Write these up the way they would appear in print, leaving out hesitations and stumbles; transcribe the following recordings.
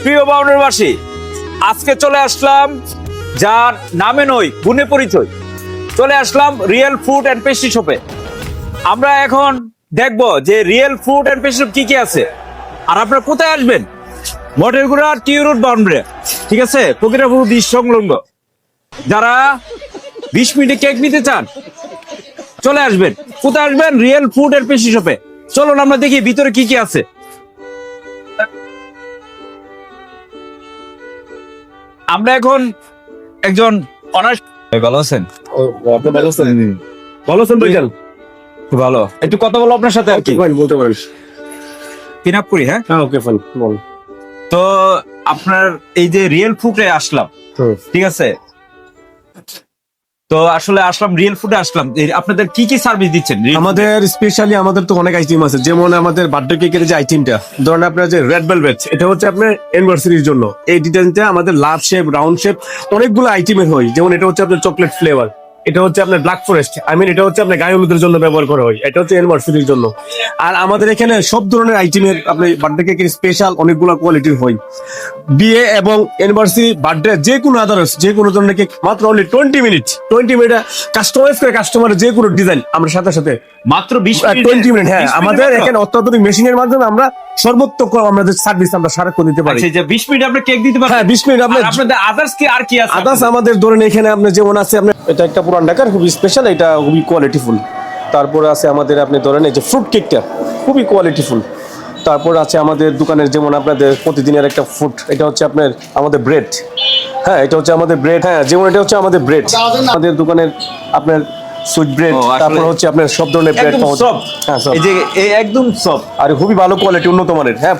প্রিয় বাউন্ডারবাসী, আজকে চলে আসলাম যার নামে নয় গুণে পরিচয়, চলে আসলাম রিয়েল ফুড এন্ড পেস্ট্রি শপে। আমরা এখন দেখব যে real food and pastry shop কি কি আছে। আর আপনারা কোথায় আসবেন? মডেলগুড়া টিউ রোড বাউন্ডারি, ঠিক আছে, প্রকৃতপুর দিশ সংলগ্ন। যারা 20 মিনিটে কেক নিতে চান চলে আসবেন। কোথায় আসবেন? রিয়েল ফুড এন্ড পেস্ট্রি শপে। চলুন আমরা দেখি ভিতরে কি কি আছে। আমরা এখন একজন অনার্স। ভালো আছেন? আপনি ভালো আছেন? ভালো আছেন ভাইজান? ভালো। একটু কথা বলো আপনার সাথে আর কি। ফাইন, বলতে পারিস। পিন আপ করি। হ্যাঁ ওকে ফাইন, বল। তো আপনার এই যে রিয়েল ফুডে আসলাম, ঠিক আছে, তো আসলে আসলাম রিয়েল ফুডে আসলাম। আপনাদের কি কি সার্ভিস দিচ্ছেন? আমাদের স্পেশালি আমাদের তো অনেক আইটেম আছে, যেমন আমাদের বার্থডে কেকের যে আইটেমটা, ধরেন আপনার যে রেড ভেলভেট, এটা হচ্ছে আপনার অ্যানিভার্সারির জন্য। এই ডিজাইনটা আমাদের লাভ শেপ, রাউন্ড শেপ, অনেকগুলো আইটেমের হয়। যেমন এটা হচ্ছে আপনার চকলেট ফ্লেভার, এটা হচ্ছে আপনার ব্ল্যাক ফরেস্ট, এটা হচ্ছে আপনার গায়ে হলুদের জন্য ব্যবহার করা হয়, এটা হচ্ছে অ্যানিভার্সারির জন্য। আর আমাদের এখানে সব ধরনের আইটেমের আপনি বার্থডে কেকের স্পেশাল অনেকগুলো কোয়ালিটির হয়। বিয়ে এবং অ্যানিভার্সারি, বার্থডে, যে কোনো আদার্স যে কোনো ধরনের কেক মাত্র অনলি 20 মিনিট কাস্টমাইজ করে কাস্টমারের যে কোনো ডিজাইন আমরা সাথে সাথে মাত্র 20 মিনিট। হ্যাঁ, আমাদের এখানে অত্যাধুনিক মেশিনের মাধ্যমে আমরা সর্বোত্তম আমাদের সার্ভিস আমরা সারাক্ষণ দিতে পারি। আচ্ছা, যে 20 মিনিট আপনি কেক দিতে পারেন? হ্যাঁ, 20 মিনিট। আপনাদের আদার্স কি আর কি আছে? আদার্স আমাদের ধরেন এখানে আপনি যেমন আছে, আপনার এটা একটা পুরান ঢাকার খুবই স্পেশাল, এটা খুবই কোয়ালিটিফুল। তারপরে আছে আমাদের আপনি ধরেন এই যে ফ্রুট কেকটা খুবই কোয়ালিটিফুল। তারপর আছে আমাদের দোকানের যেমন আপনাদের প্রতিদিনের একটা ফুড, এটা হচ্ছে আপনার আমাদের ব্রেড। হ্যাঁ, এটা হচ্ছে আমাদের ব্রেড। হ্যাঁ, যেমন এটা হচ্ছে আমাদের ব্রেড। আমাদের দোকানের আপনার সুইট ব্রেড, তারপর হচ্ছে আপনার সব ধরনের ব্রেড পাওয়া যায়। হ্যাঁ, এই যে একদম সফট আর খুবই ভালো কোয়ালিটি, উন্নত মানের। হ্যাঁ,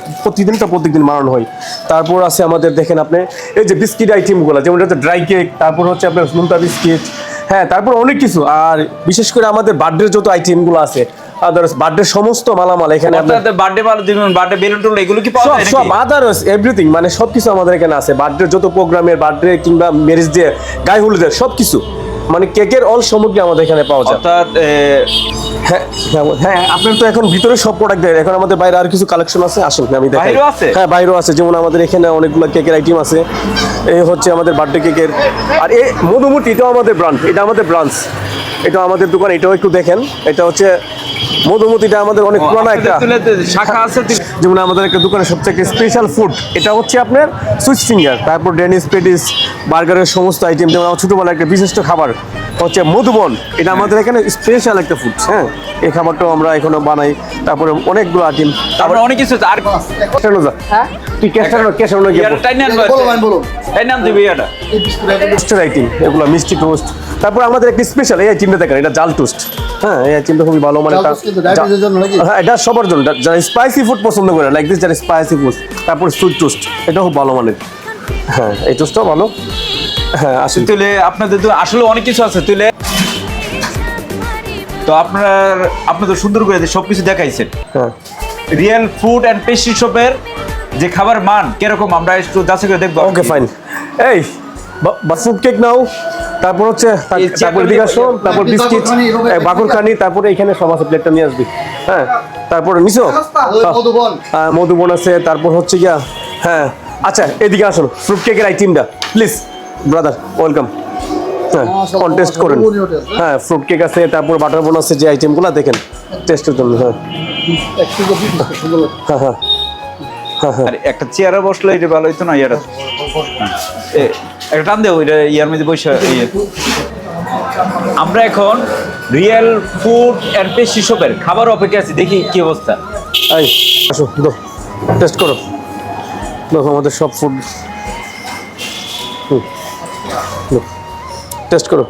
প্রত্যেকদিন বানানো হয়। তারপর আছে আমাদের দেখেন আপনি এই যে বিস্কিট আইটেমগুলো, যেমন এটা হচ্ছে ড্রাই কেক, তারপর হচ্ছে আপনার নুনতা বিস্কিট। হ্যাঁ, তারপর অনেক কিছু। আর বিশেষ করে আমাদের বার্থডে যত আইটেমগুলো আছে, আদার্স বার্থডে সমস্ত মালামাল এখানে আপনাদের বার্থডে মাল দিবেন, বার্থডে বেলুন টুলুন এগুলো কি পাওয়া যায় নাকি? সব আদার্স এভরিথিং, মানে সবকিছু আমাদের এখানে আছে। বার্থডে যত প্রোগ্রামের, বার্থডে কিংবা ম্যারেজ ডে, গায়ে হলুদের সবকিছু, মানে কেকের অল সামগ্রী আমাদের এখানে পাওয়া যায়। অর্থাৎ হ্যাঁ, আপনার তো এখন ভিতরে সব প্রোডাক্ট দেয়। এখন আমাদের বাইরে আর কিছু কালেকশন আছে, আসুন আমি দেখাই। বাইরেও আছে? হ্যাঁ, বাইরেও আছে। যেমন আমাদের এখানে অনেকগুলো কেকের আইটেম আছে। এই হচ্ছে আমাদের বার্থডে কেকের। আর এই মধুমতি, এটাও আমাদের ব্রাঞ্চ, এটা আমাদের ব্রাঞ্চ, এটা আমাদের দোকান। এটাও একটু দেখেন, এটা হচ্ছে মধুমতিটা আমাদের অনেক পুরানো একটা শাখা আছে। যেমন আমাদের একটা দোকানের সবথেকে স্পেশাল ফুড, এটা হচ্ছে আপনার সুইচ ফিঙ্গার, তারপর ডেনিস পেটিস, বার্গারের সমস্ত আইটেম। যেমন আমার ছোটবেলা একটা বিশিষ্ট খাবার হচ্ছে মধুবন, এটা আমাদের এখানে স্পেশাল একটা ফুড। হ্যাঁ, এই খাবারটাও আমরা এখনো বানাই। তারপরে অনেকগুলো আইটেম, তারপরে অনেক কিছু আছে। আর তুই আইটেম এগুলো মিষ্টি টোস্ট। তারপর আমাদের একটা স্পেশাল এই আইটেমটা দেখেন, এটা জাল টোস্ট। হ্যাঁ, এই আইটেমটা খুবই ভালো, মানে হ্যাঁ, এটা সবার জন্য যারা স্পাইসি ফুড পছন্দ করে, লাইক দিস, যারা স্পাইসি ফুড। তারপর সুইট টোস্ট, এটা খুব ভালো মানের। হ্যাঁ, এই টোস্টটাও ভালো। হ্যাঁ, আসলে তুলে আপনাদের তো আসলে অনেক কিছু আছে তুলে। তো আপনাদের সুন্দর করে সবকিছু দেখাইছেন। হ্যাঁ, রিয়েল ফুড এন্ড পেস্ট্রি শপের যে খাবার মান কিরকম আমরা একটু যাচাই করে দেখবো। Okay fine. এই ফ্রুট কেক নাও, তারপর হচ্ছে তারপর এদিকে আসো, তারপর বিস্কিট, বাকুরখানি, তারপরে এখানে সব আছে, প্লেটটা নিয়ে আসবি। হ্যাঁ, তারপর নিছো মধুবন আছে, তারপর হচ্ছে গিয়া। হ্যাঁ, আচ্ছা, এদিকে আসুন, ফ্রুট কেকের আইটেমটা প্লিজ ব্রাদার, ওয়েলকাম। হ্যাঁ, কন্টেস্ট করেন। হ্যাঁ, ফ্রুট কেক আছে, তারপর বাটার বোন আছে, যে আইটেমগুলো দেখেন টেস্টের জন্য। হ্যাঁ হ্যাঁ হ্যাঁ হ্যাঁ, আর একটা চেয়ারে বসলে এটা ভালো হইতো না? ইয়াটা একটা টান দেও, এটা ইয়ার মধ্যে বসে। আমরা এখন রিয়েল ফুড এন্ড পেস্ট্রি শপের খাবার অপেক্ষা আছি, দেখি কি অবস্থা। এই আসো, টেস্ট করো। দেখো আমাদের সব ফুড, টেস্ট করো।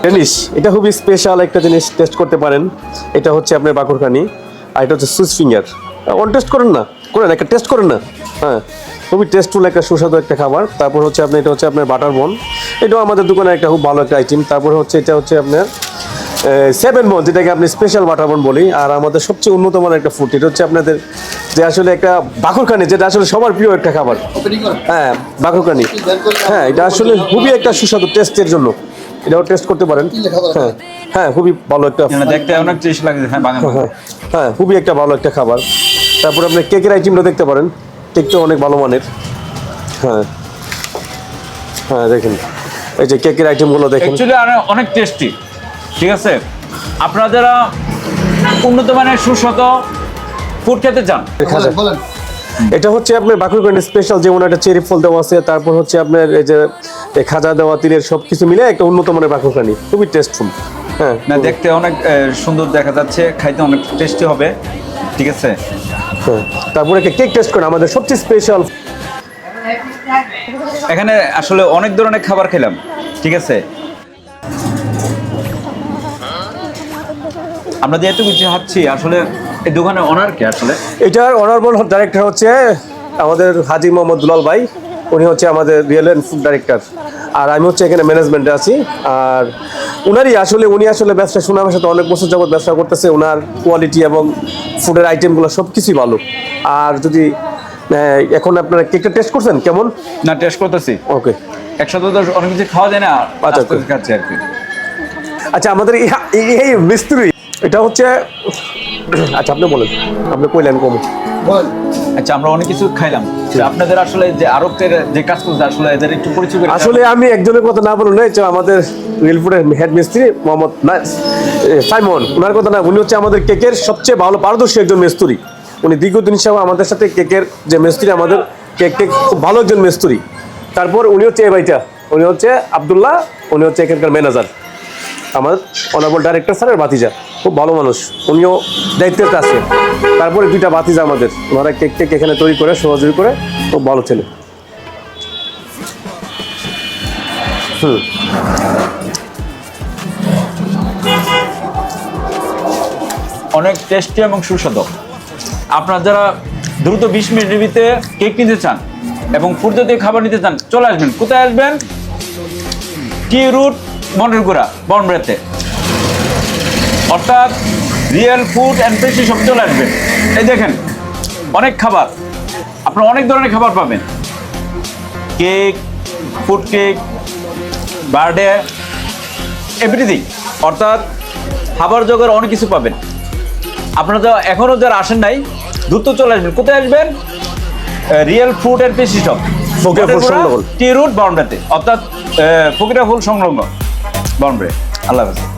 জিনিস এটা খুবই স্পেশাল একটা জিনিস, টেস্ট করতে পারেন। এটা হচ্ছে আপনার বাকুরখানি, আর এটা হচ্ছে সুইচ ফিঙ্গার। অন টেস্ট করেন না, করেন একটা টেস্ট করেন না। হ্যাঁ, খুবই টেস্টফুল একটা সুস্বাদু একটা খাবার। তারপর হচ্ছে আপনি এটা হচ্ছে আপনার বাটার বোন, এটাও আমাদের দোকানে একটা খুব ভালো একটা আইটেম। তারপর হচ্ছে এটা হচ্ছে আপনার 7 বোন, যেটাকে আপনি স্পেশাল বাটার বোন বলি। আর আমাদের সবচেয়ে উন্নত মানের একটা ফুড, এটা হচ্ছে আপনাদের যে আসলে একটা বাকুরখানি, যেটা আসলে সবার প্রিয় একটা খাবার। হ্যাঁ, বাকুরখানি। হ্যাঁ, এটা আসলে খুবই একটা সুস্বাদু টেস্টের জন্য, এটাও টেস্ট করতে পারেন। হ্যাঁ হ্যাঁ, খুবই ভালো একটা, দেখতে অনেক টেস্ট লাগে। হ্যাঁ, হ্যাঁ, খুবই একটা ভালো একটা খাবার। তারপর আপনি কেকের আইটেমটা দেখতে পারেন, কেকটা অনেক ভালো মানের। হ্যাঁ হ্যাঁ, দেখেন এই যে কেকের আইটেমগুলো দেখেন। অ্যাকচুয়ালি অনেক টেস্টি। ঠিক আছে, আপনারা যারা উন্নত মানের সুস্বাদু ফুড খেতে চান, খাজা এটা হচ্ছে আপনার বাকুরখানি স্পেশাল, যেমন একটা চেরি ফল দেওয়া আছে, তারপর হচ্ছে আপনার এই যে এই খাজা দেওয়া, তিলের সব কিছু মিলে একটা উন্নত মানের বাকুরখানি, খুবই টেস্টফুল। হ্যাঁ না দেখতে অনেক সুন্দর দেখা যাচ্ছে, খাইতে অনেক টেস্টি হবে। ঠিক আছে, হ্যাঁ, তারপরে একটা কেক টেস্ট করেন, আমাদের সবচেয়ে স্পেশাল। এখানে আসলে অনেক ধরনের খাবার খেলাম। ঠিক আছে, আমরা যেহেতু কিছু হাঁটছি, আসলে এই দোকানের ওনার কে আসলে? এটার অনারেবল ডাইরেক্টর হচ্ছে আমাদের হাজী মোহাম্মদ দুলাল ভাই, উনি হচ্ছে আমাদের রিয়েল অ্যান্ড ফুড ডাইরেক্টর, আর আমি হচ্ছে এখানে ম্যানেজমেন্টে আছি। আর উনি আসলে ব্যবসা সুনামের সাথে অনেক বছর যাবত ব্যবসা করতেছে, ওনার কোয়ালিটি এবং ফুডের আইটেমগুলো সব কিছুই ভালো। আর যদি এখন আপনারা কেকটা টেস্ট করছেন কেমন? না, টেস্ট করতেছি। ওকে, একসাথে তো অনেক কিছু খাওয়া যায় না, আচ্ছা, আস্তে আস্তে খাচ্ছি আর কি। আচ্ছা আমাদের এই মিস্ত্রি এটা হচ্ছে, আচ্ছা আপনি বলেন, আপনি কইলেন কম। আচ্ছা, আমরা অনেক কিছু খাইলাম। আপনাদের আসলে যে আরবদের যে কাজ করছে, আসলে এদের একটু পরিচয় করে। আসলে আমি একজনের কথা না বলুন, এই যে আমাদের রিলফুডের হেড মিস্ত্রি মোহাম্মদ সাইমন, ওনার কথা না, উনি হচ্ছে আমাদের কেকের সবচেয়ে ভালো পারদর্শী একজন মিস্ত্রি। উনি দীর্ঘদিন হিসাবে আমাদের সাথে কেকের যে মিস্ত্রি, আমাদের কেক খুব ভালো একজন মিস্ত্রি। তারপর উনি হচ্ছে এই ভাইটা, উনি হচ্ছে আব্দুল্লাহ, উনি হচ্ছে এখানকার ম্যানেজার, আমাদের অনারেবল ডাইরেক্টর স্যারের ভাতিজা, খুব ভালো মানুষ, উনিও দায়িত্বের কাছে। তারপরে দুইটা ভাতিজা আমাদের, ওনারা কেক এখানে তৈরি করে সহযোগী করে, খুব ভালো ছেলে। অনেক টেস্টি এবং সুস্বাদু। আপনারা যারা দ্রুত 20 মিনিটের ভিতরে কেক নিতে চান এবং ফুড জাতীয় খাবার নিতে চান, চলে আসবেন। কোথায় আসবেন? টি রুট মন্ডলগুড়া বনব্রেতে, অর্থাৎ real food and pastry shop চলে আসবেন। এই দেখেন অনেক খাবার, আপনারা অনেক ধরনের খাবার পাবেন, cake, food cake, birthday, everything, অর্থাৎ খাবার জগতের অনেক কিছু পাবেন। আপনারা তো এখনও যারা আসেন নাই, দ্রুত চলে আসবেন। কোথায় আসবেন? Real food and pastry shop, টি রুট বনব্রেতে, অর্থাৎ ফকিরা ফুল সংলগ্ন বনব্রে। আল্লাহ হাফেজ।